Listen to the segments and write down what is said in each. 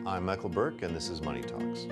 I'm Michael Burke, and this is Money Talks.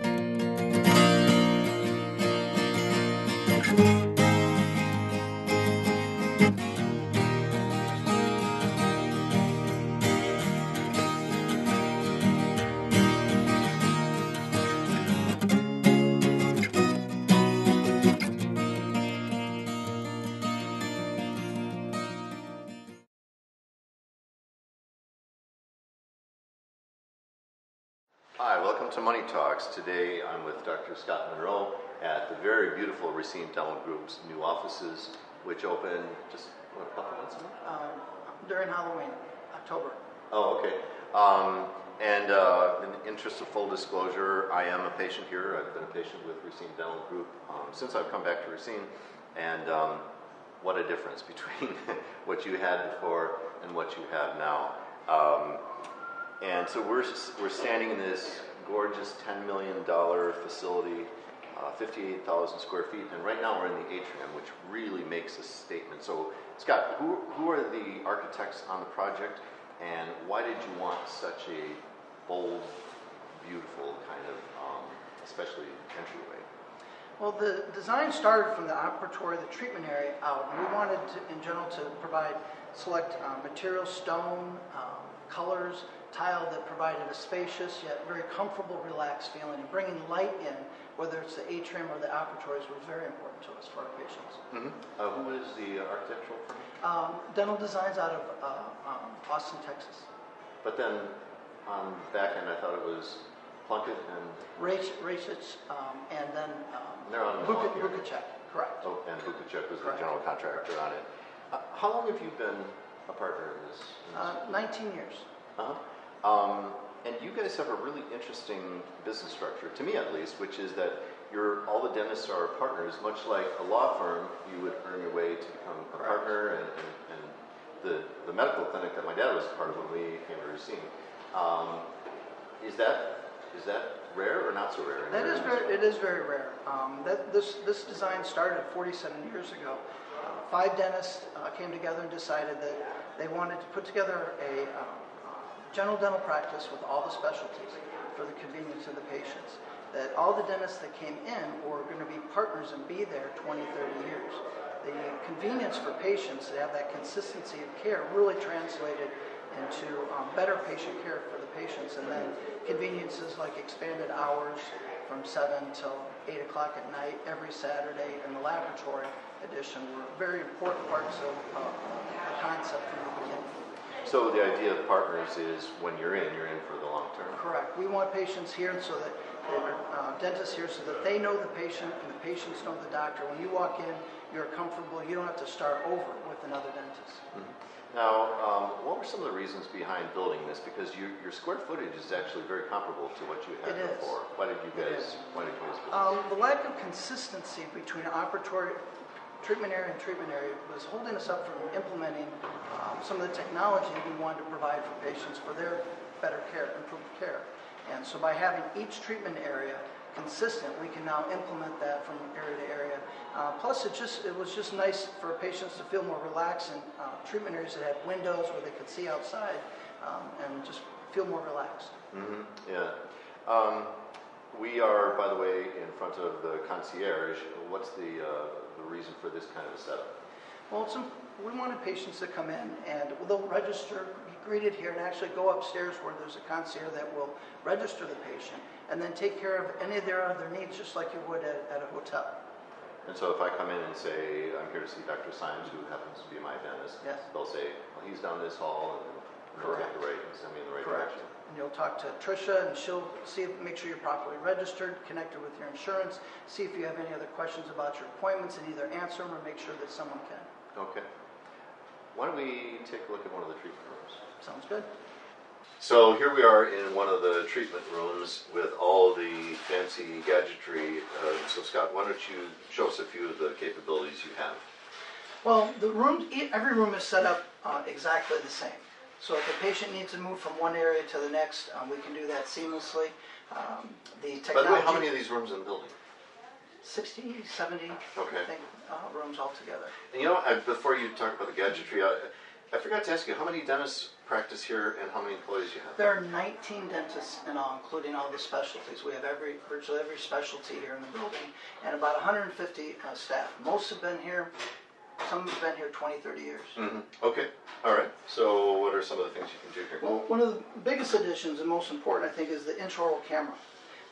Hi, welcome to Money Talks. Today I'm with Dr. Scott Munro at the very beautiful Racine Dental Group's new offices, which opened just a couple months ago? During Halloween, October. Oh, okay. In the interest of full disclosure, I am a patient here. I've been a patient with Racine Dental Group since I've come back to Racine, and what a difference between what you had before and what you have now. And so we're standing in this gorgeous $10 million facility, 58,000 square feet, and right now we're in the atrium, which really makes a statement. So, Scott, who are the architects on the project, and why did you want such a bold, beautiful kind of, especially entryway? Well, the design started from the operatory, the treatment area out, and we wanted to, in general, to provide select materials, stone, colors, tile that provided a spacious yet very comfortable, relaxed feeling. And bringing light in, whether it's the atrium or the operatories, was very important to us for our patients. Mm-hmm. Who is the architectural firm? Dental Designs out of Austin, Texas. But then on the back end, I thought it was Plunkett and Racich, and then Bukacek, correct. Oh, and Bukacek was correct. The general contractor on it. How long have you been a partner in this? 19 years. Uh-huh. And you guys have a really interesting business structure, to me at least, which is that all the dentists are partners, much like a law firm. You would earn your way to become a partner, and the medical clinic that my dad was a part of when we came to Racine. Is that rare or not so rare? It is very rare. This design started 47 years ago. 5 dentists came together and decided that they wanted to put together a general dental practice with all the specialties for the convenience of the patients. That all the dentists that came in were going to be partners and be there 20, 30 years. The convenience for patients to have that consistency of care really translated into better patient care for the patients, and then conveniences like expanded hours from 7 till 8 o'clock at night every Saturday, and the laboratory addition were very important parts of the concept from the beginning. So the idea of partners is when you're in for the long term? Correct. We want patients here so that dentists here so that they know the patient and the patients know the doctor. When you walk in, you're comfortable. You don't have to start over with another dentist. Mm-hmm. Now, what were some of the reasons behind building this? Because your square footage is actually very comparable to what you had before. Why did you guys build this? The lack of consistency between operatory treatment area and treatment area was holding us up from implementing some of the technology that we wanted to provide for patients for their better care, improved care. And so by having each treatment area consistent, we can now implement that from area to area. Plus, it was just nice for patients to feel more relaxed in treatment areas that had windows where they could see outside and just feel more relaxed. Mm-hmm. Yeah. We are, by the way, in front of the concierge. What's the reason for this kind of a setup? Well, we wanted patients to come in and they'll register, be greeted here, and actually go upstairs where there's a concierge that will register the patient and then take care of any of their other needs just like you would at a hotel. And so if I come in and say, I'm here to see Dr. Symes, who happens to be my dentist, yes, they'll say, well, he's down this hall, and they'll take the right and send me in the right direction. And you'll talk to Tricia, and she'll make sure you're properly registered, connected with your insurance, see if you have any other questions about your appointments, and either answer them or make sure that someone can. Okay. Why don't we take a look at one of the treatment rooms? Sounds good. So here we are in one of the treatment rooms with all the fancy gadgetry. So Scott, why don't you show us a few of the capabilities you have? Well, every room is set up exactly the same. So if a patient needs to move from one area to the next, we can do that seamlessly. The technology, by the way, how many of these rooms in the building? 60, 70, okay. I think, rooms altogether. And before you talk about the gadgetry, I forgot to ask you, how many dentists practice here and how many employees you have? There are 19 dentists in all, including all the specialties. We have virtually every specialty here in the building, and about 150 staff. Most have been here, some have been here 20, 30 years. Mm-hmm. Okay, all right. So what are some of the things you can do here? Well, one of the biggest additions and most important, I think, is the intraoral camera.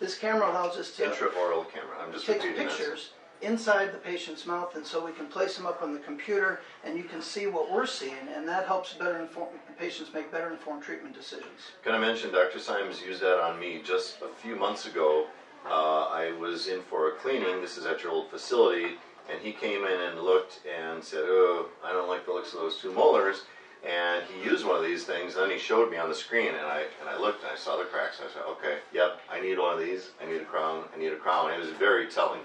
This camera allows us to Intraoral camera. I'm just take repeating pictures inside the patient's mouth, and so we can place them up on the computer, and you can see what we're seeing, and that helps patients make better informed treatment decisions. Can I mention Dr. Symes used that on me just a few months ago. I was in for a cleaning. This is at your old facility, and he came in and looked and said, "Oh, I don't like the looks of those two molars." And he used one of these things, and then he showed me on the screen, and I looked and I saw the cracks. I said, "Okay, yep, I need one of these. I need a crown. I need a crown." It was very telling.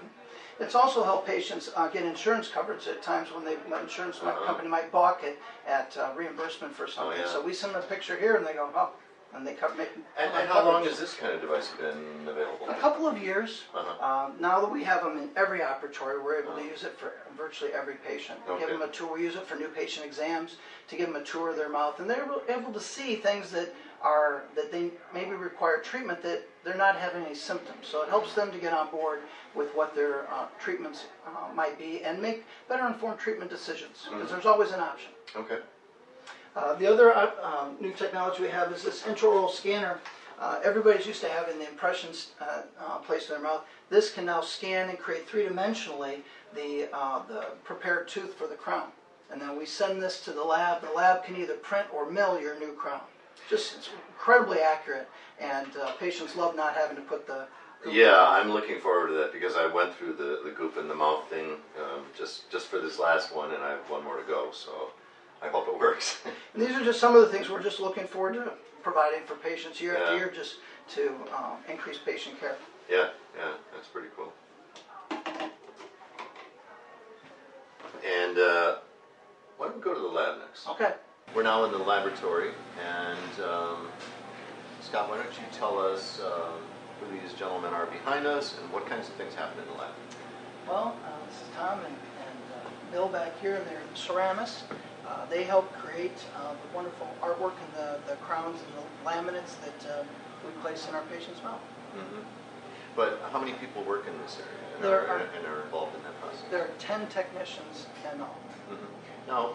It's also helped patients get insurance coverage at times when the insurance company might balk at reimbursement for something. Oh, yeah. So we send them a picture here, and they go, "Oh," and they cover. And how long has this kind of device been available? A couple of years. Uh-huh. Now that we have them in every operatory, we're able to use it for virtually every patient. Okay. Give them a tour. We use it for new patient exams to give them a tour of their mouth, and they're able to see things that they maybe require treatment that they're not having any symptoms. So it helps them to get on board with what their treatments might be and make better informed treatment decisions, because there's always an option. Okay. The other new technology we have is this intraoral scanner. Everybody's used to having the impressions placed in their mouth. This can now scan and create three-dimensionally the prepared tooth for the crown. And then we send this to the lab. The lab can either print or mill your new crown. It's incredibly accurate, and patients love not having to put the goop. Yeah, I'm looking forward to that because I went through the goop in the mouth thing just for this last one, and I have one more to go, so I hope it works. And these are just some of the things we're just looking forward to providing for patients year after year, just to increase patient care. Yeah, that's pretty cool. And why don't we go to the lab next? Okay. We're now in the laboratory, and Scott, why don't you tell us who these gentlemen are behind us and what kinds of things happen in the lab? Well, this is Tom and Bill back here, and they're ceramists. They help create the wonderful artwork and the crowns and the laminates that we place in our patient's mouth. Mm-hmm. But how many people work in this area and are involved in that process? There are 10 technicians in all. Mm-hmm. Now,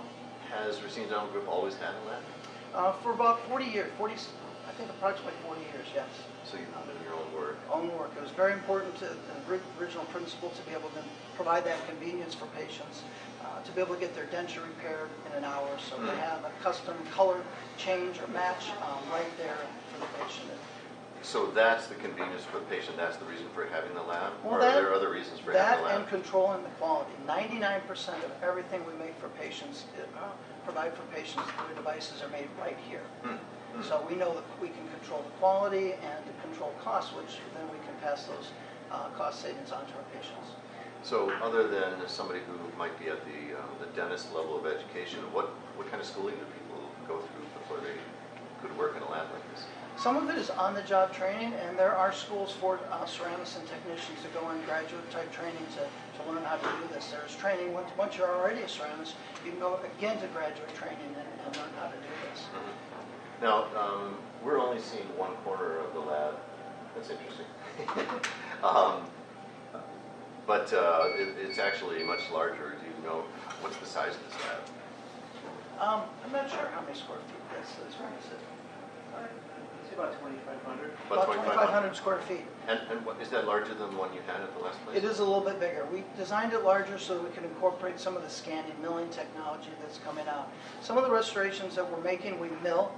has Racine Dental Group always had a lab? For about 40 years, I think approximately 40 years, yes. So you've done your own work? Own work. It was very important to the original principle to be able to provide that convenience for patients, to be able to get their denture repaired in an hour, so they have a custom color change or match right there for the patient. So that's the convenience for the patient, that's the reason for having the lab? Well, or are there other reasons for having the lab? That and controlling the quality. 99% of everything we make for patients, provide for patients, the devices are made right here. Mm-hmm. So we know that we can control the quality and control costs, which then we can pass those cost savings on to our patients. So other than somebody who might be at the dentist level of education, what kind of schooling do people go through before they could work in a lab like this? Some of it is on-the-job training, and there are schools for ceramists and technicians to go in graduate-type training to learn how to do this. There's training, once you're already a ceramist, you can go again to graduate training and learn how to do this. Mm-hmm. Now, we're only seeing one corner of the lab. That's interesting. But it's actually much larger. Do you know what's the size of this lab? I'm not sure how many square feet this is. Where is it? It's about 2,500. About 2,500 square feet. And what, is that larger than the one you had at the last place? It is a little bit bigger. We designed it larger so that we can incorporate some of the scanning milling technology that's coming out. Some of the restorations that we're making, we mill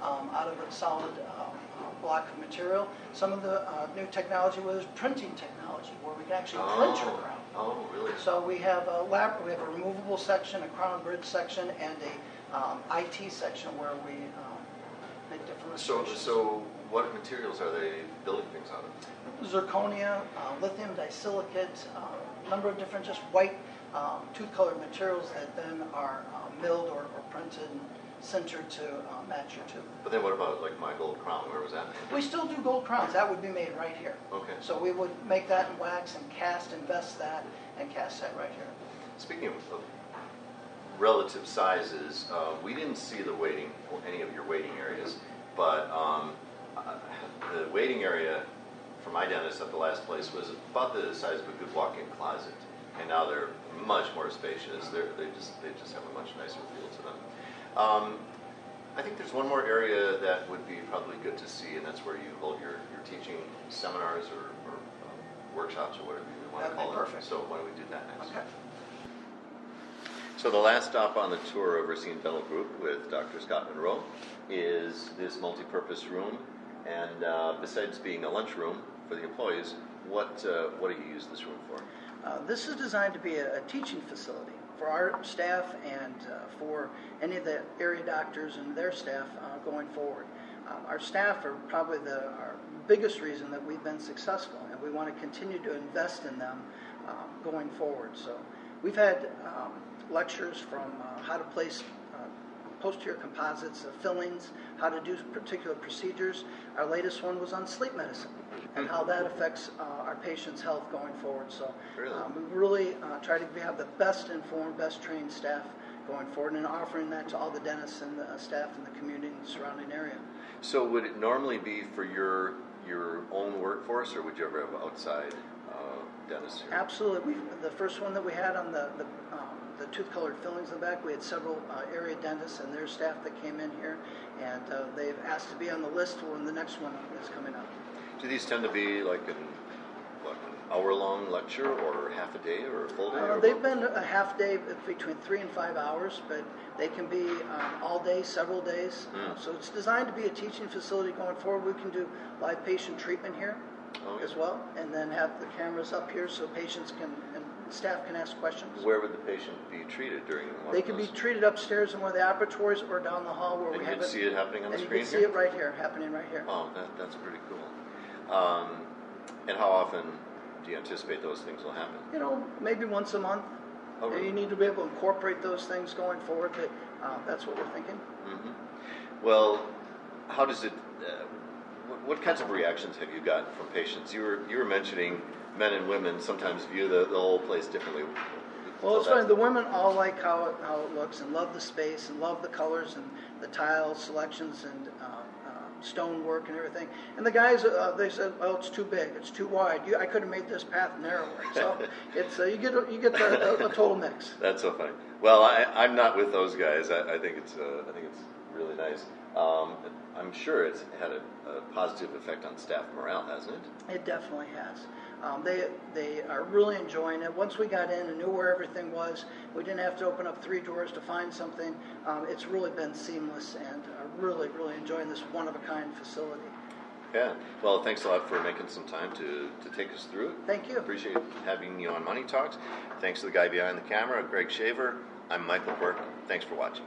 out of a solid block of material. Some of the new technology was printing technology, where we can actually print your crown. Oh, really? So we have a removable section, a crown bridge section, and a IT section where we make different restorations. So what materials are they building things out of? Zirconia, lithium disilicate, a number of different just white tooth-colored materials that then are milled or printed and sintered to match your tooth. But then what about like my gold crown? Where was that made? We still do gold crowns. That would be made right here. Okay. So we would make that in wax and invest that, and cast that right here. Speaking of relative sizes, we didn't see any of your waiting areas, but the waiting area for my dentist at the last place was about the size of a good walk-in closet, and now they're much more spacious. They just have a much nicer feel to them. I think there's one more area that would be probably good to see, and that's where you hold your teaching seminars or workshops or whatever you want to call them. Perfect. So why don't we do that next? Okay. So the last stop on the tour of Racine Dental Group with Dr. Scott Munro is this multi-purpose room, and besides being a lunchroom for the employees, what do you use this room for? This is designed to be a teaching facility for our staff and for any of the area doctors and their staff going forward. Our staff are probably our biggest reason that we've been successful, and we want to continue to invest in them going forward. So we've had lectures from how to place posterior composites, fillings, how to do particular procedures. Our latest one was on sleep medicine and how that affects our patients' health going forward. So we really try to have the best informed, best trained staff going forward, and offering that to all the dentists and the staff in the community and the surrounding area. So would it normally be for your own workforce, or would you ever have outside dentists here? Absolutely. The first one that we had on the tooth-colored fillings in the back, we had several area dentists and their staff that came in here, and they've asked to be on the list when the next one is coming up. Do these tend to be like an hour-long lecture, or half a day, or a full day? They've been a half day, between 3 and 5 hours, but they can be all day, several days. So it's designed to be a teaching facility going forward. We can do live patient treatment here as well, and then have the cameras up here so patients and staff can ask questions. Where would the patient be treated during one They of can those? be treated upstairs in one of the operatories or down the hall where And we you have can see it happening on the and screen you can here? see it right here, happening right here. Oh, that's pretty cool. And how often do you anticipate those things will happen? Maybe once a month. Oh, really? You need to be able to incorporate those things going forward, but that's what we're thinking. Mm-hmm. Well, how does it? What kinds of reactions have you gotten from patients? You were mentioning men and women sometimes view the whole place differently. Well, it's funny. The women all like how it looks and love the space and love the colors and the tile selections and stonework and everything. And the guys, they said, "Oh, it's too big. It's too wide. I could have made this path narrower." So it's you get the total mix. That's so funny. Well, I'm not with those guys. I think it's really nice. I'm sure it's had a positive effect on staff morale, hasn't it? It definitely has. They are really enjoying it. Once we got in and knew where everything was, we didn't have to open up 3 doors to find something. It's really been seamless, and really, really enjoying this one-of-a-kind facility. Yeah. Well, thanks a lot for making some time to take us through it. Thank you. Appreciate having you on Money Talks. Thanks to the guy behind the camera, Greg Shaver. I'm Michael Burke. Thanks for watching.